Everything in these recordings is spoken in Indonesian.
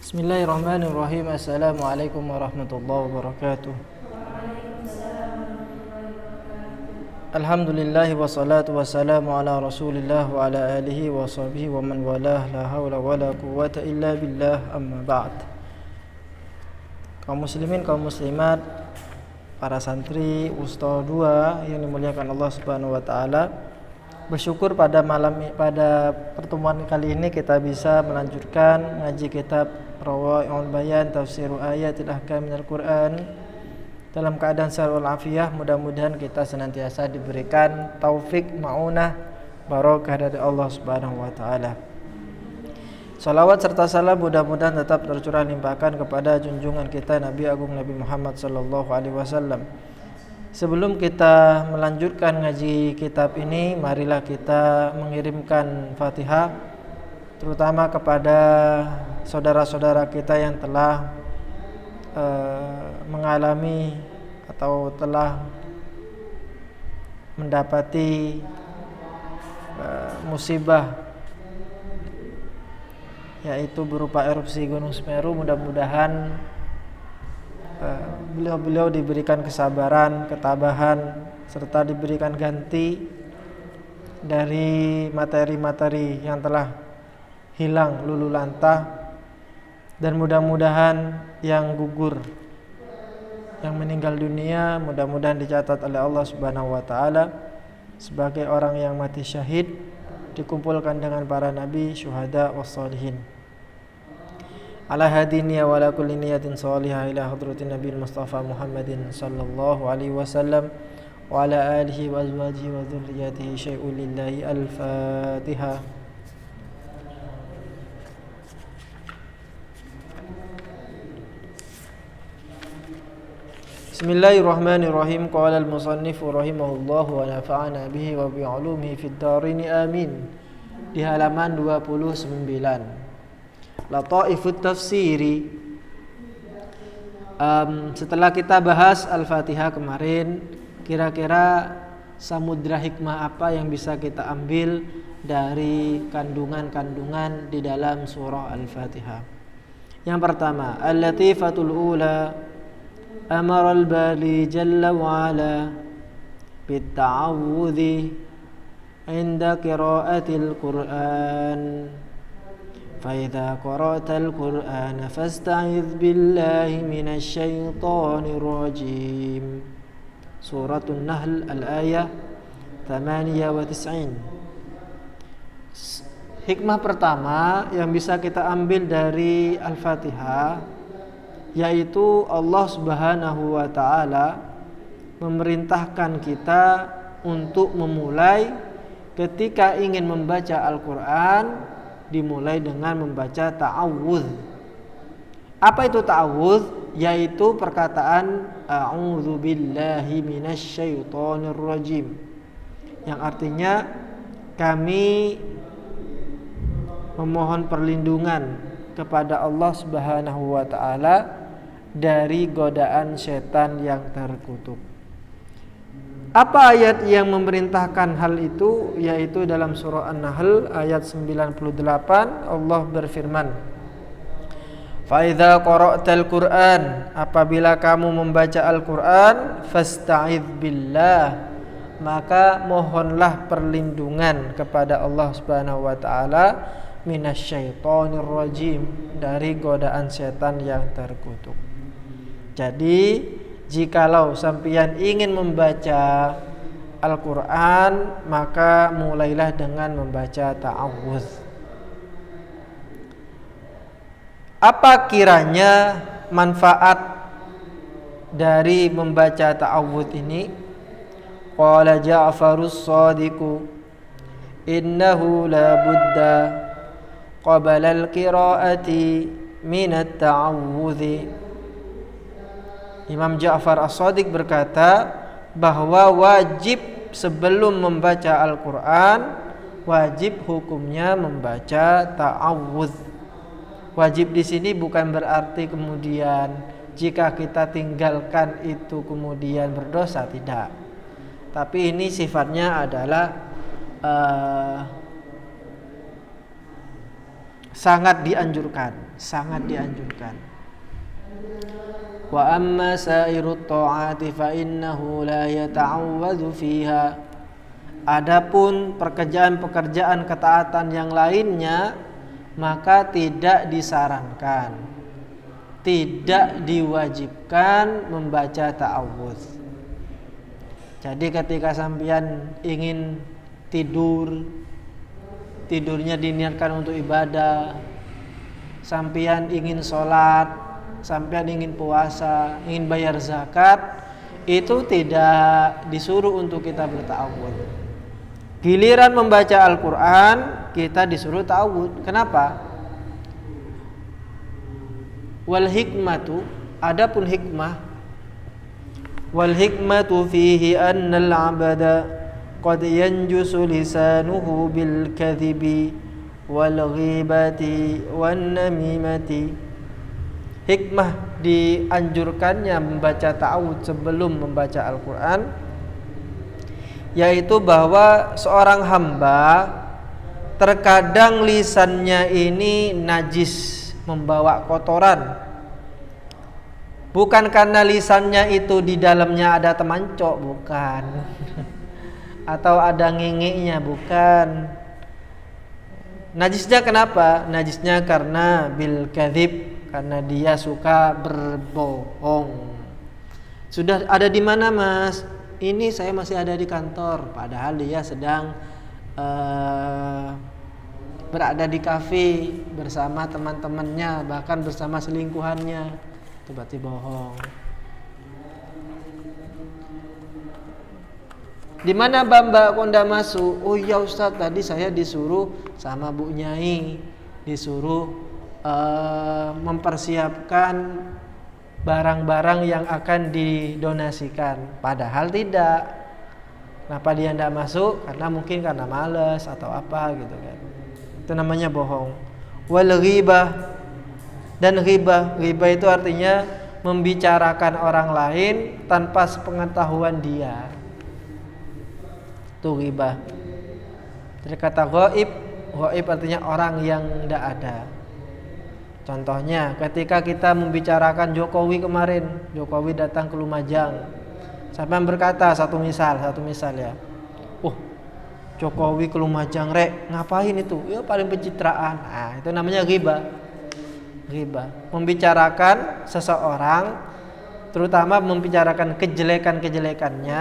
Bismillahirrahmanirrahim. Assalamualaikum warahmatullahi wabarakatuh. Alhamdulillah wassalatu wassalamu ala rasulillah wa ala alihi wa sahbihi wa man walah. La hawla wa la quwwata illa billah, amma ba'd. Kaum muslimin, kaum muslimat, para santri Ustaz 2 yang dimuliakan Allah Subhanahu wa taala, bersyukur pada pertemuan kali ini kita bisa melanjutkan ngaji kitab Rawai'ul Bayan Tafsirul Ayatil Ahkam minal Quran dalam keadaan sehat walafiat. Mudah-mudahan kita senantiasa diberikan taufik, ma'unah, barokah dari Allah Subhanahu wa taala. Salawat serta salam mudah-mudahan tetap tercurah limpahkan kepada junjungan kita Nabi Agung Nabi Muhammad sallallahu alaihi wasallam. Sebelum kita melanjutkan ngaji kitab ini, marilah kita mengirimkan Fatihah terutama kepada saudara-saudara kita yang telah mengalami atau telah mendapati musibah, yaitu berupa erupsi Gunung Semeru. Mudah-mudahan beliau diberikan kesabaran, ketabahan, serta diberikan ganti dari materi-materi yang telah hilang lulu lantah, dan mudah-mudahan yang gugur, yang meninggal dunia, mudah-mudahan dicatat oleh Allah Subhanahu wa taala sebagai orang yang mati syahid, dikumpulkan dengan para nabi, syuhada, wassalihin. Ala hadiniya wa ala kulli niyatin salihah ila hadratin Nabi Mustafa Muhammadin sallallahu alaihi wasallam wa ala alihi wa azwajihi wa dzurriyyatihi syai'un lillahi. Al-Fatihah. Bismillahirrahmanirrahim. Qala al-musannifu rahimahullah wa nafa'ana bihi wa bi 'ulumihi fid dharain amin. Di halaman 29. Lataifut tafsiri. Setelah kita bahas Al-Fatihah kemarin, kira-kira samudra hikmah apa yang bisa kita ambil dari kandungan-kandungan di dalam surah Al-Fatihah? Yang pertama, al-latifatul ula, amara al-bari jalla wa ala bitta'awudhi inda qiraatil Qur'an. فإذا قرأت القرآن فاستعذ بالله من الشيطان الرجيم. Surah An-Nahl al-ayah 98. Hikmah pertama yang bisa kita ambil dari Al-Fatihah, yaitu Allah Subhanahu wa taala memerintahkan kita untuk memulai ketika ingin membaca Al-Qur'an, dimulai dengan membaca ta'awudz. Apa itu ta'awudz? Yaitu perkataan a'udzu billahi minasyaitonir rajim, yang artinya kami memohon perlindungan kepada Allah Subhanahu wa taala dari godaan setan yang terkutuk. Apa ayat yang memerintahkan hal itu? Yaitu dalam surah An-Nahl ayat 98, Allah berfirman, fa idza qara'tal Qur'an, apabila kamu membaca Al-Qur'an, fasta'idz billah, maka mohonlah perlindungan kepada Allah Subhanahu wa taala minasyaitonir rajim, dari godaan setan yang terkutuk. Jadi jikalau sampeyan ingin membaca Al-Quran, maka mulailah dengan membaca ta'awudz. Apa kiranya manfaat dari membaca ta'awudz ini? Qala Ja'farus Shadiqu, innahu la budda qabla al-qira'ati minat ta'awudzi. Imam Ja'far As-Shadiq berkata bahwa wajib sebelum membaca Al-Quran, wajib hukumnya membaca ta'awudz. Wajib di sini bukan berarti kemudian jika kita tinggalkan itu kemudian berdosa, tidak. Tapi ini sifatnya adalah sangat dianjurkan, sangat dianjurkan. Wa amma sairut ta'ati fa innahu la yata'awwadhu fiha. Adapun pekerjaan-pekerjaan ketaatan yang lainnya maka tidak disarankan, tidak diwajibkan membaca ta'awudz. Jadi ketika sampean ingin tidurnya diniatkan untuk ibadah, sampean ingin sholat, sampean ingin puasa, ingin bayar zakat, itu tidak disuruh untuk kita berta'awudz. Giliran membaca Al-Quran kita disuruh ta'awudz. Kenapa? Wal hikmatu, adapun hikmah, wal hikmatu fihi annal abada qad yanjusu lisanuhu bil kadhibi wal ghibati wan namimati. Hikmah dianjurkannya membaca ta'awudz sebelum membaca Al-Quran, yaitu bahwa seorang hamba terkadang lisannya ini najis, membawa kotoran. Bukan karena lisannya itu di dalamnya ada temancok, bukan. Atau ada ngingiknya, bukan. Najisnya kenapa? Najisnya karena bil kadzib, karena dia suka berbohong. Sudah ada di mana, Mas? Ini saya masih ada di kantor, padahal dia sedang berada di kafe bersama teman-temannya, bahkan bersama selingkuhannya. Itu berarti bohong. Di mana Mbak Konda masuk? Oh iya Ustadz, tadi saya disuruh sama Bu Nyai, disuruh mempersiapkan barang-barang yang akan didonasikan. Padahal tidak. Kenapa dia tidak masuk? Karena mungkin karena malas atau apa gitu kan. Itu namanya bohong. Wal ghibah. Dan ghibah itu artinya membicarakan orang lain tanpa sepengetahuan dia. Itu ghibah. Dari kata ghaib artinya orang yang tidak ada. Contohnya ketika kita membicarakan Jokowi kemarin, Jokowi datang ke Lumajang. Sampai berkata satu misal ya. Jokowi ke Lumajang rek, ngapain itu? Ya paling pencitraan. Nah, itu namanya ghibah. Membicarakan seseorang, terutama membicarakan kejelekan-kejelekannya,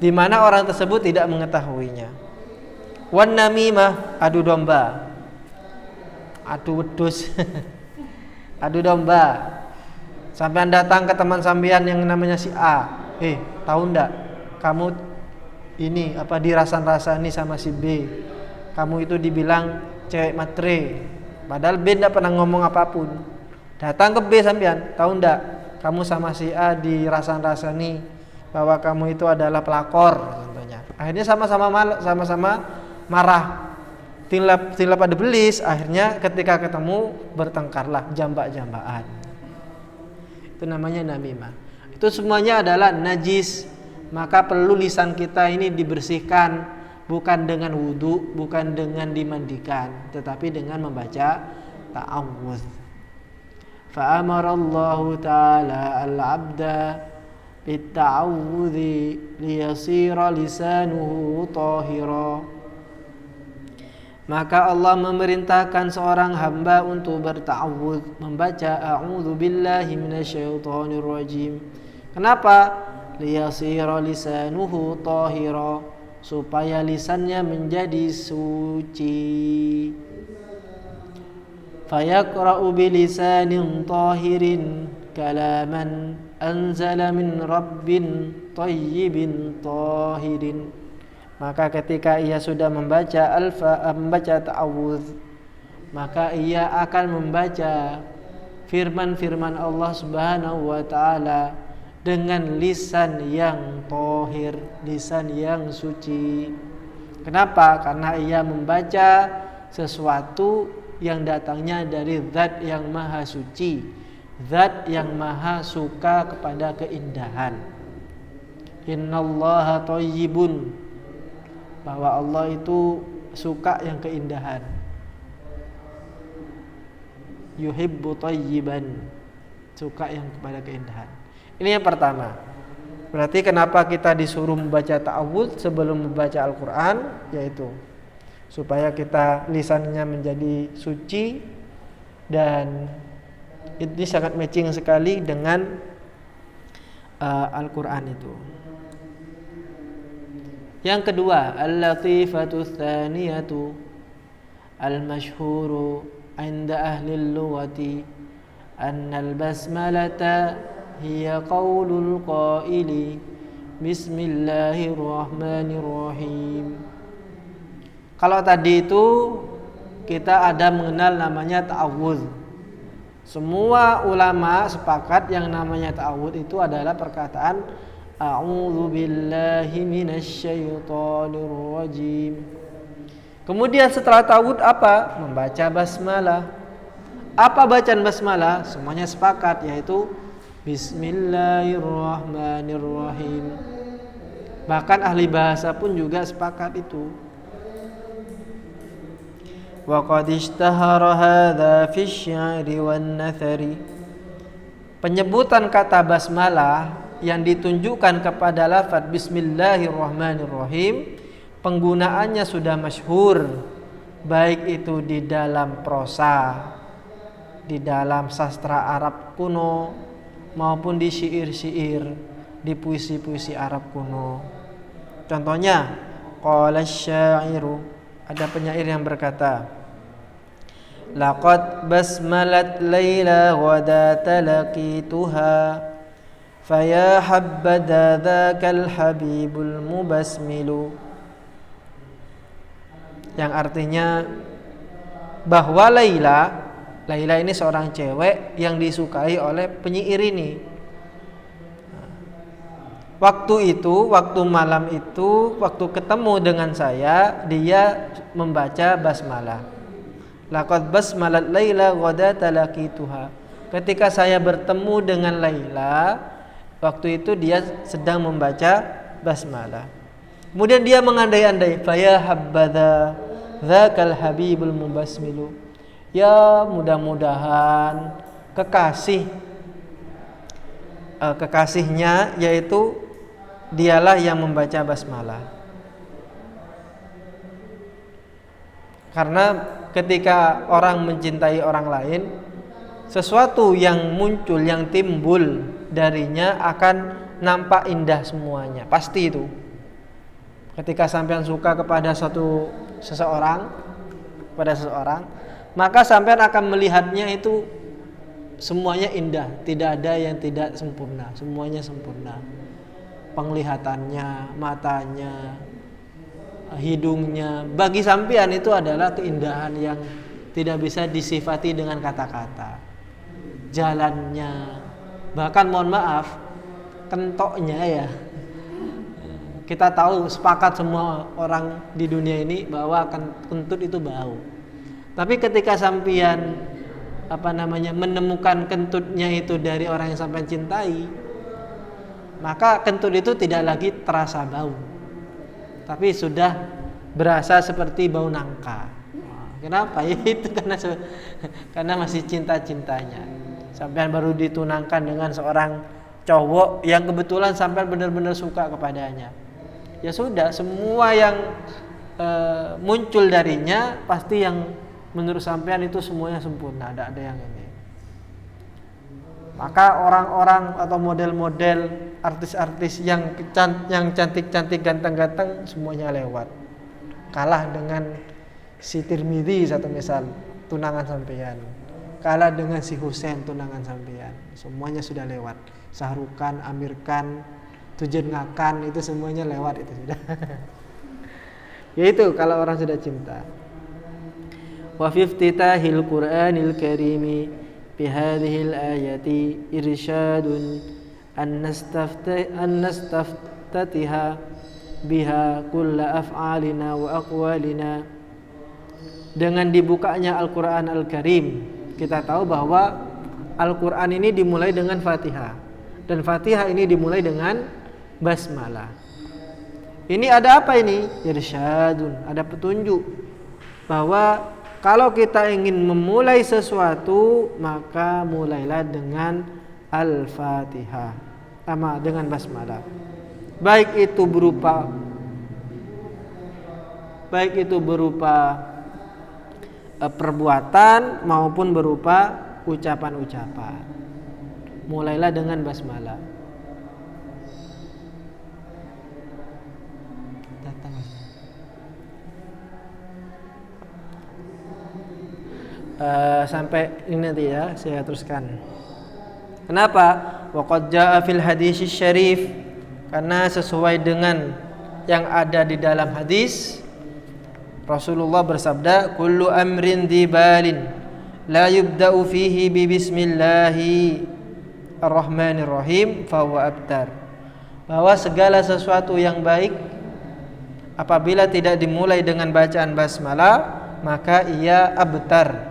di mana orang tersebut tidak mengetahuinya. Wan namimah, adu domba, adu wedus, adu domba. Sampean datang ke teman sampean yang namanya si A, tahu ndak? Kamu ini dirasan-rasani sama si B. Kamu itu dibilang cewek matre, padahal B ndak pernah ngomong apapun. Datang ke B sampean, tahu ndak? Kamu sama si A dirasan-rasani bahwa kamu itu adalah pelakor, contohnya. Akhirnya sama-sama marah, tilap ada belis. Akhirnya ketika ketemu bertengkarlah, jambak-jambakan. Itu namanya namimah. Itu semuanya adalah najis. Maka perlu lisan kita ini dibersihkan, bukan dengan wudu, bukan dengan dimandikan, tetapi dengan membaca ta'awudz. Fa amarallahu ta'ala al-'abda bit-ta'awudzi liyasira lisanuhu tahira. Maka Allah memerintahkan seorang hamba untuk berta'awudz, membaca a'udzu billahi minasyaitonir rajim. Kenapa? Liyasira lisanuhu tahira, supaya lisannya menjadi suci. Fayaqra'u bilisanin tahirin kalaman anzala min rabbin tayyibin tahirin. Maka ketika ia sudah membaca ta'awudz, maka ia akan membaca firman-firman Allah Subhanahu wa taala dengan lisan yang thahir, lisan yang suci. Kenapa? Karena ia membaca sesuatu yang datangnya dari Zat yang maha suci, Zat yang maha suka kepada keindahan. Innallaha thayyibun, bahwa Allah itu suka yang keindahan. Yuhibbu thayyiban, suka yang kepada keindahan. Ini yang pertama. Berarti kenapa kita disuruh membaca ta'awudz sebelum membaca Al-Quran, yaitu supaya kita lisannya menjadi suci, dan ini sangat matching sekali dengan Al-Quran itu. Yang kedua, al-latifatu tsaniyatu al-mashhuru 'inda ahli al-lughati anna al-basmalata hiya qaulul qaili bismillahirrahmanirrahim. Kalau tadi itu kita ada mengenal namanya ta'awudz. Semua ulama sepakat yang namanya ta'awudz itu adalah perkataan a'udzu billahi minasyaitonir rajim. Kemudian setelah ta'awudz apa? Membaca basmalah. Apa bacaan basmalah? Semuanya sepakat, yaitu bismillahirrahmanirrahim. Bahkan ahli bahasa pun juga sepakat itu. Wa qad ishtahara hadza fi asy-syi'ri wan nathari. Penyebutan kata basmalah yang ditunjukkan kepada lafaz bismillahirrahmanirrahim, penggunaannya sudah masyhur, baik itu di dalam prosa, di dalam sastra Arab kuno, maupun di syair-syair, di puisi-puisi Arab kuno. Contohnya, qala asy-syairu, ada penyair yang berkata, laqad basmalat laila ghadata laqituha faya habbada dzakal habibul mubasmilu. Yang artinya bahwa Laila ini seorang cewek yang disukai oleh penyair ini. Waktu itu, waktu malam itu, waktu ketemu dengan saya, dia membaca basmalah. Laqad basmalat Laila ghadata laqituha. Ketika saya bertemu dengan Laila, waktu itu dia sedang membaca basmalah. Kemudian dia mengandai-andai, faya habbadha dzakal habibul mubasmilu. Ya, mudah-mudahan kekasihnya, yaitu dialah yang membaca basmalah. Karena ketika orang mencintai orang lain, sesuatu yang muncul, yang timbul darinya akan nampak indah semuanya. Pasti itu. Ketika sampean suka kepada seseorang, maka sampean akan melihatnya itu semuanya indah, tidak ada yang tidak sempurna, semuanya sempurna. Penglihatannya, matanya, hidungnya, bagi sampean itu adalah keindahan yang tidak bisa disifati dengan kata-kata. Jalannya, bahkan mohon maaf, kentoknya ya. Kita tahu, sepakat semua orang di dunia ini bahwa kentut itu bau. Tapi ketika sampean menemukan kentutnya itu dari orang yang sampean cintai, maka kentut itu tidak lagi terasa bau, tapi sudah berasa seperti bau nangka. Kenapa? Ya itu karena masih cinta-cintanya. Sampean baru ditunangkan dengan seorang cowok yang kebetulan sampean benar-benar suka kepadanya. Ya sudah, semua yang muncul darinya pasti yang menurut sampean itu semuanya sempurna, ada yang ini. Maka orang-orang atau model-model artis-artis yang cantik-cantik, ganteng-ganteng semuanya lewat. Kalah dengan si Tirmidzi satu misal, tunangan sampean. Kalah dengan si Husain, tunangan sampean. Semuanya sudah lewat. Sahrukan, Amirkan, Tujen Ngakan, itu semuanya lewat itu sudah. Yaitu kalau orang sudah cinta. Wa fi iftitahil Qur'anil Karimi bi hadhil ayati irsyadun an nastaftatiha biha kulla af'alina wa aqwalina. Dengan dibukanya Al-Qur'an Al-Karim, kita tahu bahwa Al-Qur'an ini dimulai dengan Fatihah, dan Fatihah ini dimulai dengan basmalah. Ini ada apa ini? Irsyadun, ada petunjuk. bahwa kalau kita ingin memulai sesuatu, maka mulailah dengan Al-Fatihah, sama dengan basmalah. Baik itu berupa perbuatan maupun berupa ucapan-ucapan. Mulailah dengan basmalah. Sampai ini nanti ya saya teruskan. Kenapa? Waqad jaa fil hadis syarif, karena sesuai dengan yang ada di dalam hadis, Rasulullah bersabda, kullu amrin dibalin la yubda'u fihi bi bismillahi ar-rahmanir rahim fahuwa abtar. Bahwa segala sesuatu yang baik apabila tidak dimulai dengan bacaan basmalah, maka ia abtar.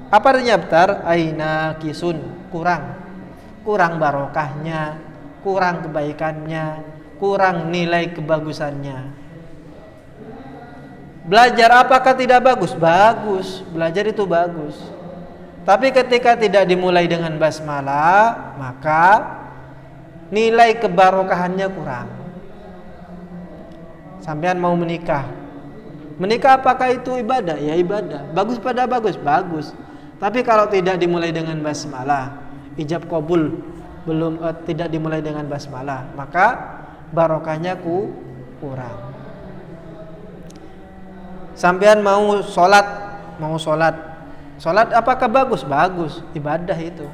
Apa artinya abtar? Aina kisun, kurang barokahnya, kurang kebaikannya, kurang nilai kebagusannya. Belajar apakah tidak bagus? Bagus, belajar itu bagus. Tapi ketika tidak dimulai dengan basmalah, maka nilai kebarokahannya kurang. Sampean mau menikah apakah itu ibadah? Ya ibadah. Bagus pada bagus. Tapi kalau tidak dimulai dengan basmalah, ijab qabul tidak dimulai dengan basmalah, maka barokahnya kurang. Sampean mau sholat apakah bagus? Bagus, ibadah itu.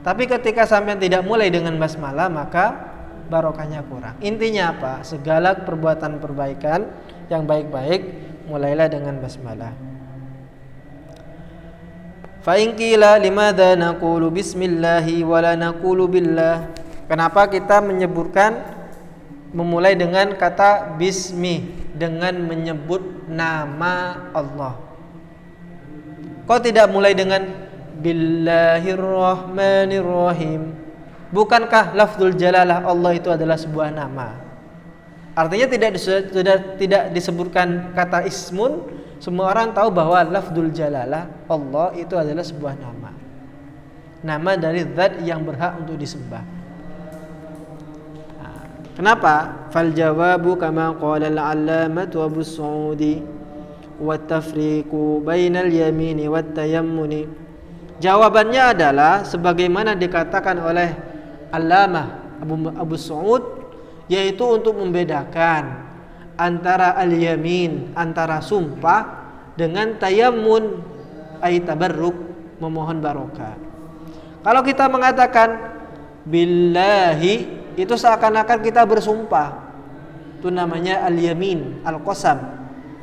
Tapi ketika sampean tidak mulai dengan basmalah, maka barokahnya kurang. Intinya apa? Segala perbuatan perbaikan yang baik-baik, mulailah dengan basmalah. Fa in qila limadza naqulu bismillahi wa la naqulu billah? Kenapa kita memulai dengan kata bismi, dengan menyebut nama Allah? Kok tidak mulai dengan billahirrahmanirrahim? Bukankah lafzul jalalah Allah itu adalah sebuah nama? Artinya tidak disebutkan kata ismun. Semua orang tahu bahwa lafzul jalalah Allah itu adalah sebuah nama. Nama dari zat yang berhak untuk disembah. Kenapa? Fal jawabu kama qala al-allamatu Abu Su'udi wa tafriqu bainal yamini wat tayammuni. Jawabannya adalah sebagaimana dikatakan oleh Allamah Abu Su'ud, yaitu untuk membedakan antara al-yamin, antara sumpah, dengan tayammun, ay tabarruk, memohon barokah. Kalau kita mengatakan billahi, itu seakan-akan kita bersumpah. Itu namanya al-yamin, al-qasam,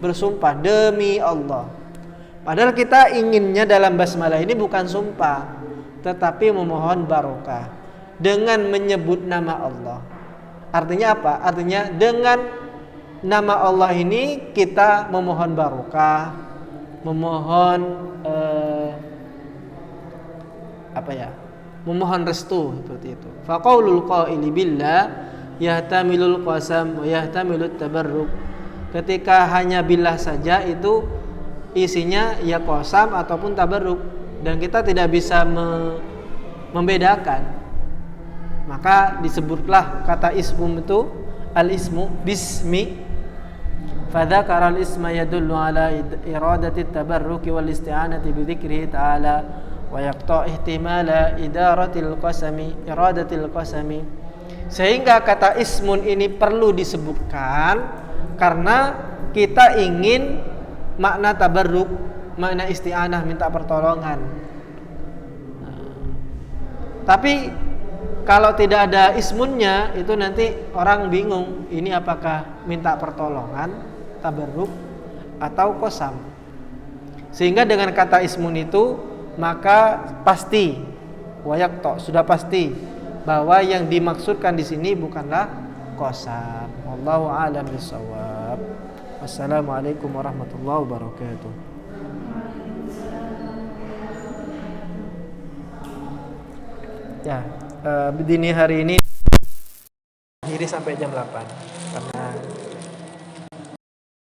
bersumpah demi Allah. Padahal kita inginnya dalam basmalah ini bukan sumpah, tetapi memohon barokah dengan menyebut nama Allah. Artinya apa? Artinya dengan nama Allah ini kita memohon barokah, memohon memohon restu, seperti itu. Fa qaulul qaili billah yahtamilul qasam wa yahtamilut tabarruk. Ketika hanya billah saja itu isinya ya qasam ataupun tabarruk, dan kita tidak bisa membedakan. Maka disebutlah kata ismu itu al-ismu bismi. Fadzakara al-isma yadullu ala iradati at-tabarruki wal isti'anati bi dzikrihi ta'ala wa yaqta' ihtimala idaratil qasami. Sehingga kata ismun ini perlu disebutkan karena kita ingin makna tabarruk, makna isti'anah, minta pertolongan. Tapi kalau tidak ada ismunnya, itu nanti orang bingung, ini apakah minta pertolongan, tabarruk, atau qasam. Sehingga dengan kata ismun itu, maka pasti wayaqta, sudah pasti bahwa yang dimaksudkan di sini bukanlah qasam. Wallahu a'lam bishawab. Wassalamualaikum warahmatullahi wabarakatuh. Ya, dini hari ini akhiri sampai jam 8 karena